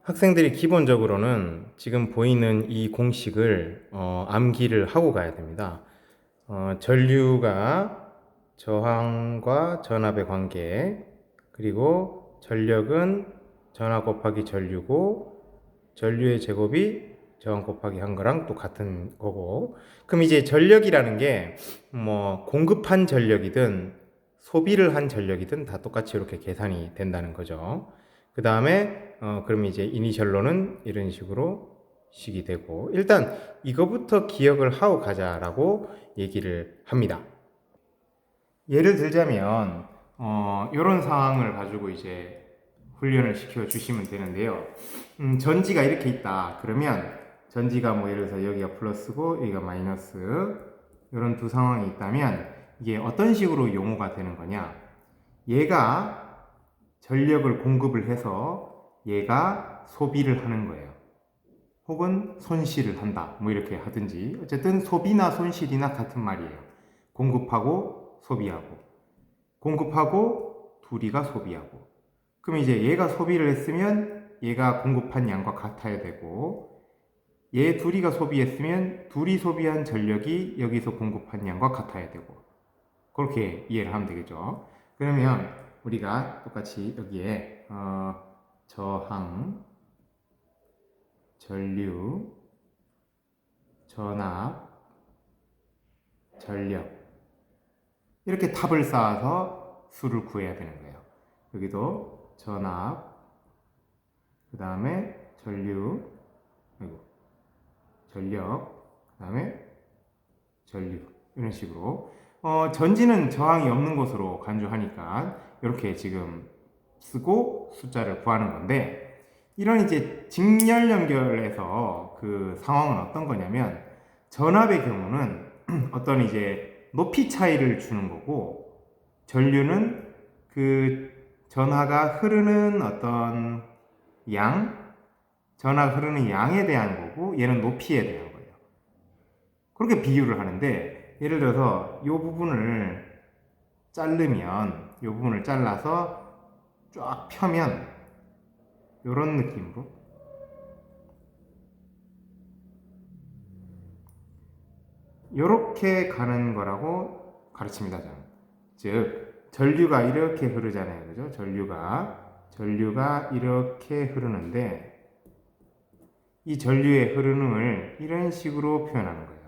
학생들이 기본적으로는 지금 보이는 이 공식을 암기를 하고 가야 됩니다. 전류가 저항과 전압의 관계, 그리고 전력은 전압 곱하기 전류고, 전류의 제곱이 저항 곱하기 한 거랑 또 같은 거고, 그럼 이제 전력이라는 게 공급한 전력이든 소비를 한 전력이든 다 똑같이 이렇게 계산이 된다는 거죠. 그 다음에 그럼 이제 이니셜로는 이런 식으로 식이 되고, 일단 이거부터 기억을 하고 가자라고 얘기를 합니다. 예를 들자면 이런 상황을 가지고 이제 훈련을 시켜 주시면 되는데요. 전지가 이렇게 있다. 그러면 전지가 예를 들어서 여기가 플러스고 여기가 마이너스, 이런 두 상황이 있다면 이게 어떤 식으로 용어가 되는 거냐? 얘가 전력을 공급을 해서 얘가 소비를 하는 거예요. 혹은 손실을 한다. 이렇게 하든지. 어쨌든 소비나 손실이나 같은 말이에요. 공급하고 소비하고. 공급하고 둘이가 소비하고. 그럼 이제 얘가 소비를 했으면 얘가 공급한 양과 같아야 되고, 얘 둘이가 소비했으면 둘이 소비한 전력이 여기서 공급한 양과 같아야 되고, 그렇게 이해를 하면 되겠죠. 그러면 우리가 똑같이 여기에 저항, 전류, 전압, 전력, 이렇게 탑을 쌓아서 수를 구해야 되는 거예요. 여기도 전압, 그 다음에 전류, 전력, 그 다음에 전류, 이런 식으로 전지는 저항이 없는 것으로 간주하니까 이렇게 지금 쓰고 숫자를 구하는 건데, 이런 이제 직렬 연결에서 그 상황은 어떤 거냐면, 전압의 경우는 어떤 이제 높이 차이를 주는 거고, 전류는 그 전하가 흐르는 어떤 양, 전하 흐르는 양에 대한 거고, 얘는 높이에 대한 거예요. 그렇게 비유를 하는데, 예를 들어서 이 부분을 자르면, 이 부분을 잘라서 쫙 펴면 이런 느낌으로 이렇게 가는 거라고 가르칩니다. 저는. 즉 전류가 이렇게 흐르잖아요, 그죠? 전류가 이렇게 흐르는데, 이 전류의 흐름을 이런 식으로 표현하는 거예요.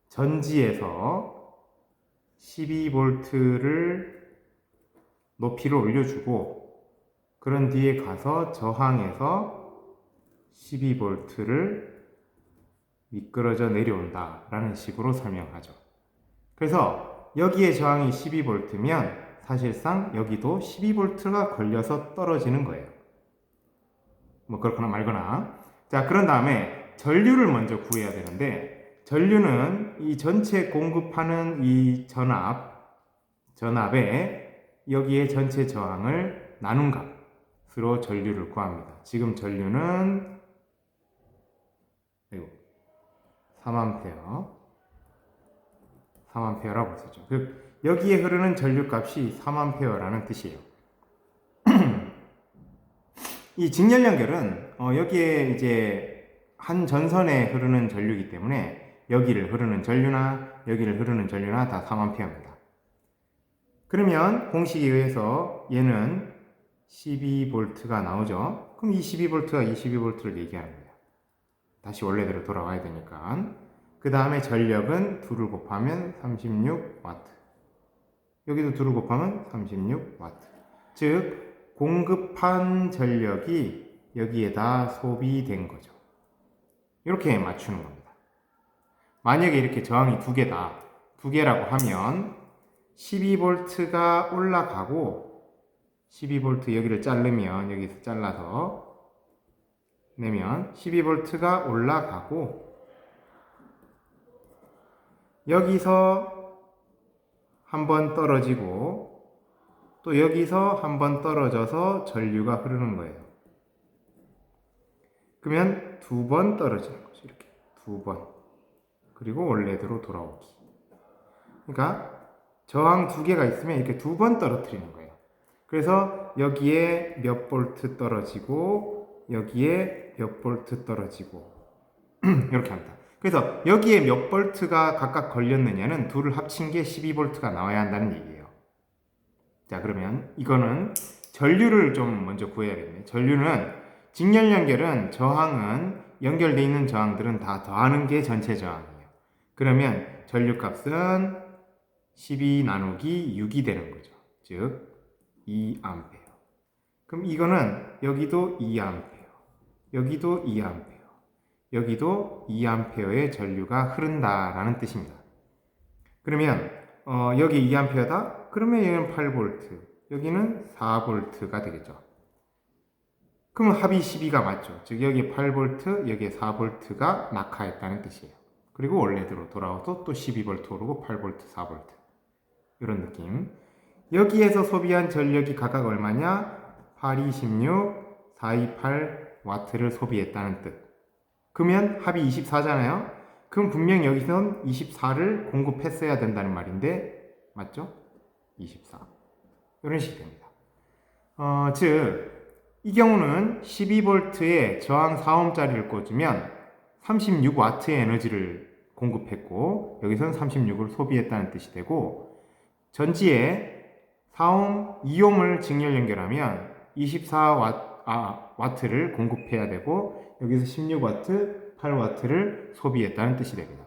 전지에서 12V를 높이로 올려주고, 그런 뒤에 가서 저항에서 12V를 미끄러져 내려온다 라는 식으로 설명하죠. 그래서 여기에 저항이 12V면 사실상 여기도 12V가 걸려서 떨어지는 거예요. 그렇거나 말거나. 자, 그런 다음에 전류를 먼저 구해야 되는데, 전류는 이 전체 공급하는 이 전압에 여기에 전체 저항을 나눈 값으로 전류를 구합니다. 지금 전류는 3A라고 쓰죠. 여기에 흐르는 전류값이 3A라는 뜻이에요. 이 직렬 연결은 여기에 이제 한 전선에 흐르는 전류이기 때문에 여기를 흐르는 전류나 여기를 흐르는 전류나 다 3A입니다. 그러면 공식에 의해서 얘는 12V가 나오죠. 그럼 이 12V가 이 12V를 얘기하는 거예요. 다시 원래대로 돌아와야 되니까. 그 다음에 전력은 2를 곱하면 36W. 여기도 2를 곱하면 36W. 즉 공급한 전력이 여기에다 소비된 거죠. 이렇게 맞추는 겁니다. 만약에 이렇게 저항이 두 개라고 하면 12V가 올라가고, 12V 여기를 자르면 여기서 잘라서 내면 12V가 올라가고, 여기서 한번 떨어지고 또 여기서 한번 떨어져서 전류가 흐르는 거예요. 그러면 2번 떨어지는 거죠. 이렇게 2번. 그리고 원래대로 돌아오기. 그러니까 저항 2개가 있으면 이렇게 2번 떨어뜨리는 거예요. 그래서 여기에 몇 볼트 떨어지고 여기에 몇 볼트 떨어지고 이렇게 합니다. 그래서 여기에 몇 볼트가 각각 걸렸느냐는 둘을 합친 게 12볼트가 나와야 한다는 얘기예요. 자, 그러면 이거는 전류를 좀 먼저 구해야겠네요. 전류는 직렬 연결은 저항은 연결되어 있는 저항들은 다 더하는 게 전체 저항이에요. 그러면 전류 값은 12 나누기 6이 되는 거죠. 즉 2A. 그럼 이거는 여기도 2A, 여기도 2A, 여기도 2A의 전류가 흐른다라는 뜻입니다. 그러면 여기 2A다? 그러면 여기는 8V, 여기는 4V가 되겠죠. 그럼 합이 12가 맞죠. 즉 여기 8V, 여기에 4V가 낙하했다는 뜻이에요. 그리고 원래대로 돌아와서 또 12V 오르고 8V, 4V 이런 느낌. 여기에서 소비한 전력이 각각 얼마냐? 826, 428W를 소비했다는 뜻. 그러면 합이 24잖아요. 그럼 분명 여기선 24를 공급했어야 된다는 말인데 맞죠? 24 이런 식이 됩니다. 즉 이 경우는 12V에 저항 4oh짜리를 꽂으면 36W의 에너지를 공급했고 여기선 36을 소비했다는 뜻이 되고 전지에 4ohm, 2ohm을 직렬 연결하면 24W를 공급해야 되고 여기서 16W, 8W를 소비했다는 뜻이 됩니다.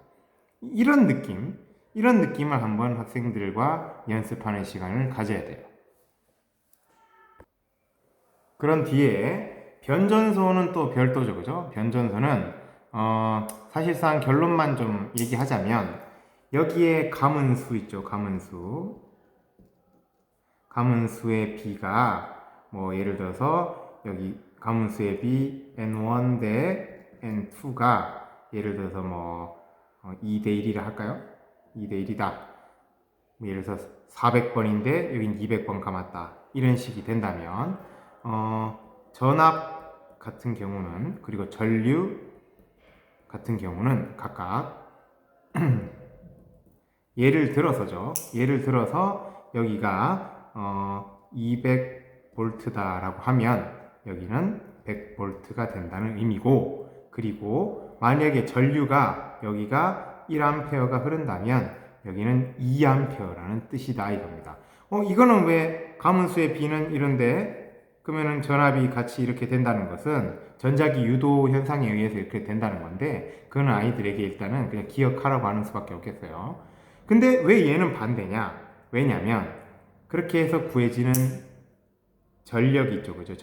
이런 느낌을 한번 학생들과 연습하는 시간을 가져야 돼요. 그런 뒤에 변전소는 또 별도죠, 그죠? 변전소는 사실상 결론만 좀 얘기하자면 여기에 가문수 있죠, 가문수. 가문수의 B가 뭐 예를 들어서 여기 가문수의 B N1 대 N2가 예를 들어서 뭐 2대 1이라 할까요? 2대 1이다. 뭐 예를 들어서 400번인데 여긴 200번 감았다. 이런 식이 된다면 전압 같은 경우는 그리고 전류 같은 경우는 각각 예를 들어서죠. 예를 들어서 여기가 200V다라고 하면 여기는 100V가 된다는 의미고 그리고 만약에 전류가 여기가 1A가 흐른다면 여기는 2A라는 뜻이다 이겁니다. 이거는 왜 가문수의 B는 이런데 그러면은 전압이 같이 이렇게 된다는 것은 전자기 유도 현상에 의해서 이렇게 된다는 건데 그거는 아이들에게 일단은 그냥 기억하라고 하는 수밖에 없겠어요. 근데 왜 얘는 반대냐? 왜냐면 그렇게 해서 구해지는 전력이 있죠. 그죠?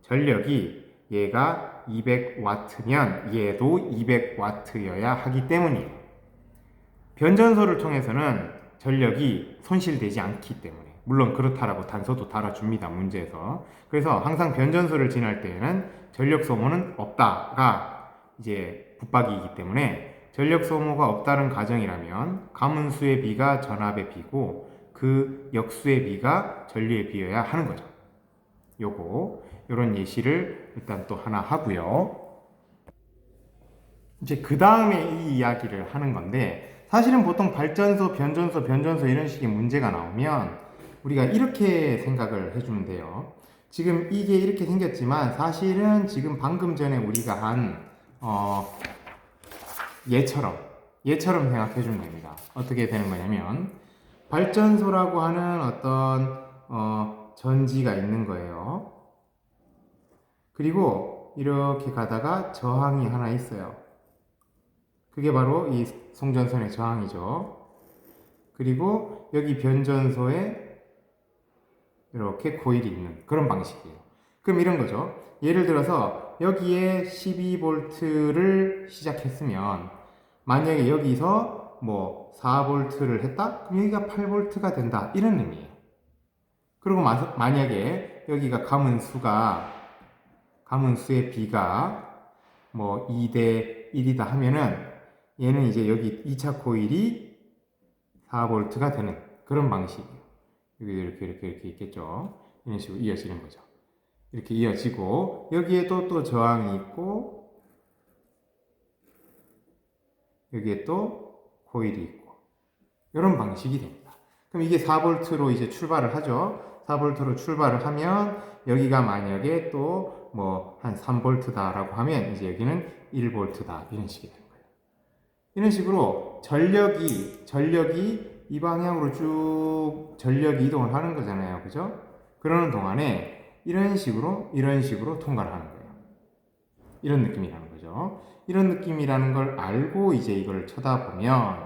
전력이 얘가 200W면 얘도 200W여야 하기 때문이에요. 변전소를 통해서는 전력이 손실되지 않기 때문에 물론 그렇다라고 단서도 달아줍니다. 문제에서. 그래서 항상 변전소를 지날 때에는 전력 소모는 없다가 이제 붙박이이기 때문에 전력 소모가 없다는 가정이라면 가문수의 B가 전압의 B고 그 역수의 B가 전류의 B여야 하는 거죠. 요런 예시를 일단 또 하나 하고요. 이제 그 다음에 이 이야기를 하는 건데 사실은 보통 발전소, 변전소 이런 식의 문제가 나오면 우리가 이렇게 생각을 해주면 돼요. 지금 이게 이렇게 생겼지만 사실은 지금 방금 전에 우리가 한 얘처럼 생각해 주면 됩니다. 어떻게 되는 거냐면 발전소라고 하는 어떤 전지가 있는 거예요. 그리고 이렇게 가다가 저항이 하나 있어요. 그게 바로 이 송전선의 저항이죠. 그리고 여기 변전소에 이렇게 코일이 있는 그런 방식이에요. 그럼 이런 거죠. 예를 들어서 여기에 12V를 시작했으면 만약에 여기서 뭐 4V를 했다? 그럼 여기가 8V가 된다. 이런 의미예요. 그리고 만약에 여기가 가문수의 B가 뭐 2대 1이다 하면은 얘는 이제 여기 2차 코일이 4V가 되는 그런 방식이에요. 여기 이렇게 있겠죠. 이런 식으로 이어지는 거죠. 이렇게 이어지고 여기에도 또 저항이 있고 여기에 또 코일이 있고 이런 방식이 됩니다. 그럼 이게 4V로 이제 출발을 하죠. 4V로 출발을 하면 여기가 만약에 또 뭐 한 3V다라고 하면 이제 여기는 1V다 이런 식이 되는 거예요. 이런 식으로 전력이 이 방향으로 쭉 전력 이동을 하는 거잖아요. 그죠? 그러는 동안에 이런 식으로 통과를 하는 거예요. 이런 느낌이라는 거죠. 이런 느낌이라는 걸 알고 이제 이걸 쳐다보면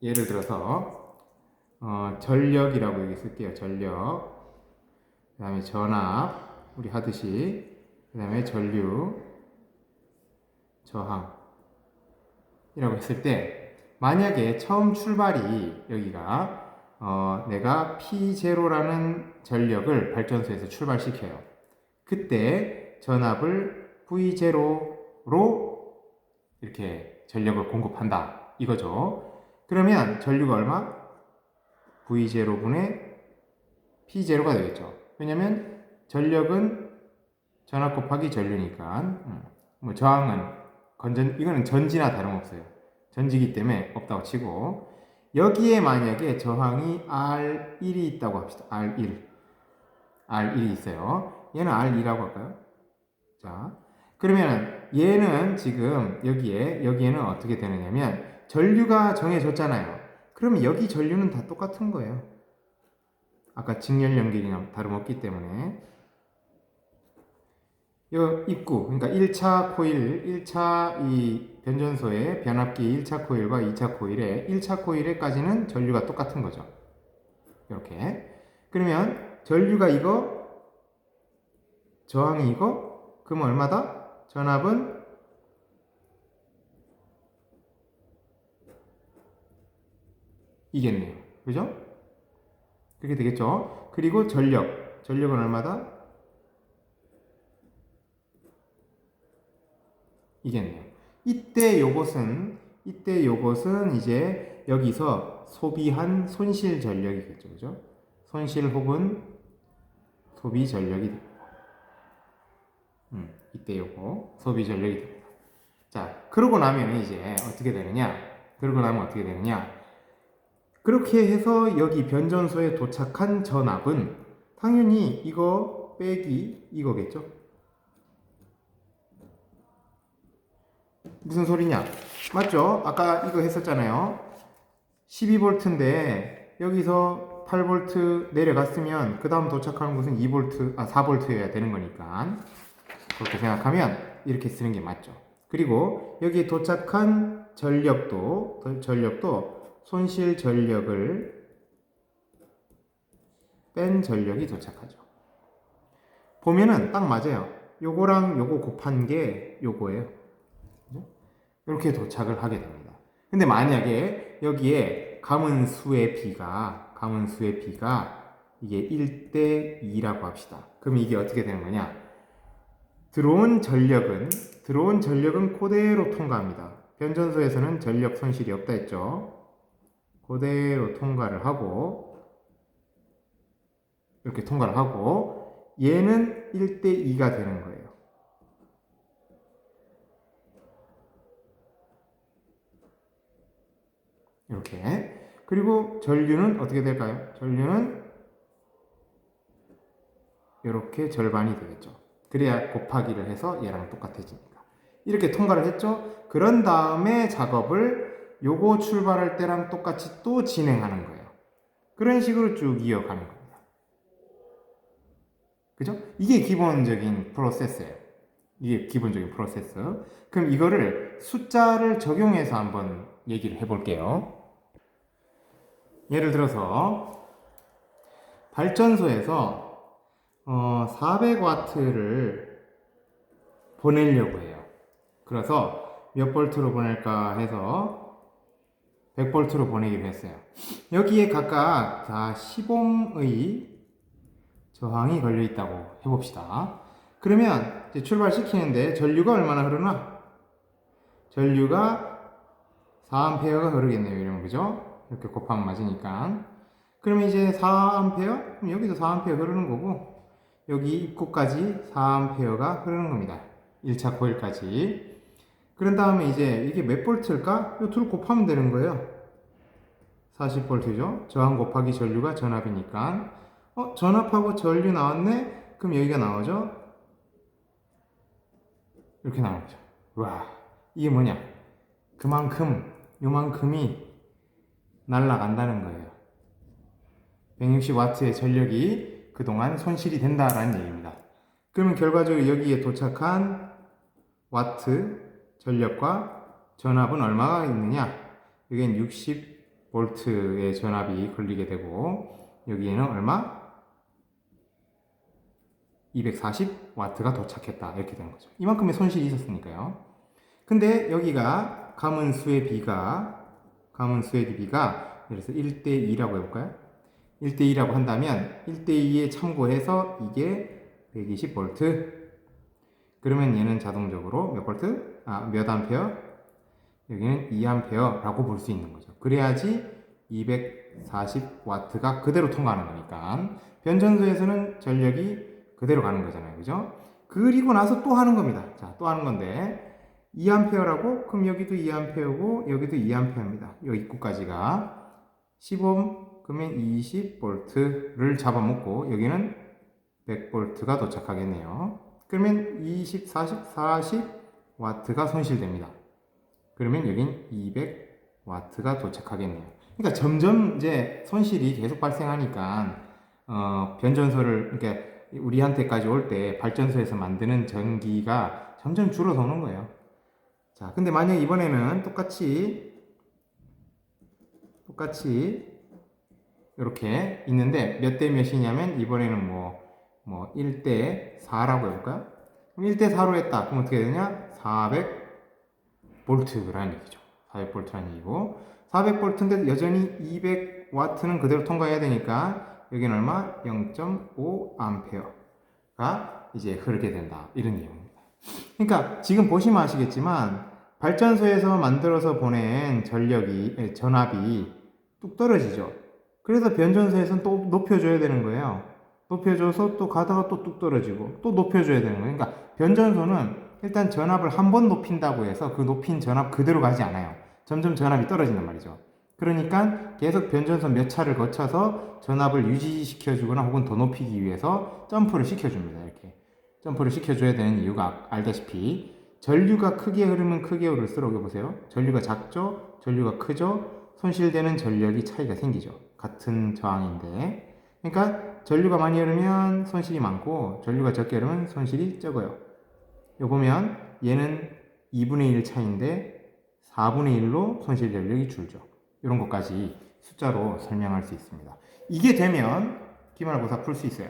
예를 들어서 전력이라고 여기 쓸게요. 전력. 그 다음에 전압 우리 하듯이, 그 다음에 전류, 저항 이라고 했을 때, 만약에 처음 출발이 여기가 내가 P0라는 전력을 발전소에서 출발시켜요. 그때 전압을 V0로 이렇게 전력을 공급한다 이거죠. 그러면 전류가 얼마? V0분의 P0가 되겠죠. 왜냐면 전력은 전압 곱하기 전류니까. 뭐 저항은 이거는 전지나 다름없어요. 전지기 때문에 없다고 치고, 여기에 만약에 저항이 R1이 있다고 합시다. R1이 있어요. 얘는 R2라고 할까요? 자, 그러면 얘는 지금 여기에는 어떻게 되느냐면 전류가 정해졌잖아요. 그러면 여기 전류는 다 똑같은 거예요. 아까 직렬 연결이나 다름없기 때문에. 요 입구, 그러니까 1차 코일, 1차 이 변전소의 변압기 1차 코일과 2차 코일에 1차 코일에까지는 전류가 똑같은 거죠. 이렇게. 그러면 전류가 이거, 저항이 이거, 그럼 얼마다? 전압은 이겠네요. 그죠? 그렇게 되겠죠? 그리고 전력은 얼마다? 이겠네요. 이때 요것은 이제 여기서 소비한 손실 전력이겠죠. 그죠? 손실 혹은 소비 전력이 됩니다. 이때 요거 소비 전력이 됩니다. 자, 그러고 나면 이제 어떻게 되느냐? 그렇게 해서 여기 변전소에 도착한 전압은 당연히 이거 빼기 이거겠죠? 무슨 소리냐? 맞죠? 아까 이거 했었잖아요. 12V인데 여기서 8V 내려갔으면 그 다음 도착하는 곳은 4V여야 되는 거니까 그렇게 생각하면 이렇게 쓰는 게 맞죠. 그리고 여기 도착한 전력도 손실 전력을 뺀 전력이 도착하죠. 보면은 딱 맞아요. 요거랑 요거 곱한 게 요거예요. 이렇게 도착을 하게 됩니다. 근데 만약에 여기에 감은수의 B가 이게 1대 2라고 합시다. 그럼 이게 어떻게 되는 거냐? 들어온 전력은 그대로 통과합니다. 변전소에서는 전력 손실이 없다 했죠. 그대로 통과를 하고, 이렇게 통과를 하고, 얘는 1대 2가 되는 거예요. 이렇게. 그리고 전류는 어떻게 될까요? 전류는 이렇게 절반이 되겠죠. 그래야 곱하기를 해서 얘랑 똑같아지니까. 이렇게 통과를 했죠. 그런 다음에 작업을 요거 출발할 때랑 똑같이 또 진행하는 거예요. 그런 식으로 쭉 이어가는 겁니다. 그죠? 이게 기본적인 프로세스예요. 그럼 이거를 숫자를 적용해서 한번 얘기를 해볼게요. 예를 들어서 발전소에서 400W를 보내려고 해요. 그래서 몇 볼트로 보낼까 해서 100볼트로 보내기로 했어요. 여기에 각각 다 10ohm의 저항이 걸려 있다고 해봅시다. 그러면 이제 출발시키는데 전류가 얼마나 흐르나? 전류가 4A가 흐르겠네요. 이러면 그죠? 이렇게 곱하면 맞으니까. 그러면 이제 4A? 그럼 여기도 4A 흐르는 거고, 여기 입구까지 4A가 흐르는 겁니다. 1차 코일까지. 그런 다음에 이제 이게 몇 볼트일까? 이 둘 곱하면 되는 거예요. 40V죠. 저항 곱하기 전류가 전압이니까 전압하고 전류 나왔네? 그럼 여기가 나오죠? 이렇게 나오죠. 와, 이게 뭐냐? 그만큼 요만큼이 날아간다는 거예요. 160W의 전력이 그동안 손실이 된다라는 얘기입니다. 그러면 결과적으로 여기에 도착한 와트 전력과 전압은 얼마가 있느냐? 여기엔 60V의 전압이 걸리게 되고 여기에는 얼마? 240W가 도착했다. 이렇게 되는 거죠. 이만큼의 손실이 있었으니까요. 근데 여기가 가문수의 비가 그래서 1대2라고 해볼까요? 1대2라고 한다면 1대2에 참고해서 이게 120V. 그러면 얘는 자동적으로 몇 볼트? 몇 암페어? 여기는 2A라고 볼 수 있는 거죠. 그래야지 240W가 그대로 통과하는 거니까 변전소에서는 전력이 그대로 가는 거잖아요. 그죠? 그리고 나서 또 하는 겁니다. 자, 또 하는 건데 2A라고? 그럼 여기도 2A고 여기도 2A입니다. 여기 입구까지가 10옴 그러면 20V를 잡아먹고 여기는 100V가 도착하겠네요. 그러면 20, 40W가 손실됩니다. 그러면 여긴 200W가 도착하겠네요. 그러니까 점점 이제 손실이 계속 발생하니까 변전소를 그러니까 우리한테까지 올 때 발전소에서 만드는 전기가 점점 줄어서 오는 거예요. 자, 근데 만약 이번에는 똑같이 이렇게 있는데 몇 대 몇이냐면 이번에는 뭐 1대 4라고 해볼까요? 그럼 1대 4로 했다. 그럼 어떻게 되냐? 400V라는 얘기죠. 400V라는 얘기고 400V인데 여전히 200W는 그대로 통과해야 되니까 여기는 얼마? 0.5A가 이제 흐르게 된다. 이런 내용입니다. 그러니까 지금 보시면 아시겠지만 발전소에서 만들어서 보낸 전압이 뚝 떨어지죠. 그래서 변전소에서는 또 높여줘야 되는 거예요. 높여줘서 또 가다가 또 뚝 떨어지고 또 높여줘야 되는 거예요. 그러니까 변전소는 일단 전압을 한 번 높인다고 해서 그 높인 전압 그대로 가지 않아요. 점점 전압이 떨어진단 말이죠. 그러니까 계속 변전소 몇 차를 거쳐서 전압을 유지시켜주거나 혹은 더 높이기 위해서 점프를 시켜줍니다. 이렇게 점프를 시켜줘야 되는 이유가 알다시피 전류가 크게 흐르면 크게 흐를수록 보세요. 전류가 작죠? 전류가 크죠? 손실되는 전력이 차이가 생기죠. 같은 저항인데 그러니까 전류가 많이 흐르면 손실이 많고 전류가 적게 흐르면 손실이 적어요. 이거 보면 얘는 2분의 1 차인데 4분의 1로 손실 전력이 줄죠. 이런 것까지 숫자로 설명할 수 있습니다. 이게 되면 기말고사 풀 수 있어요.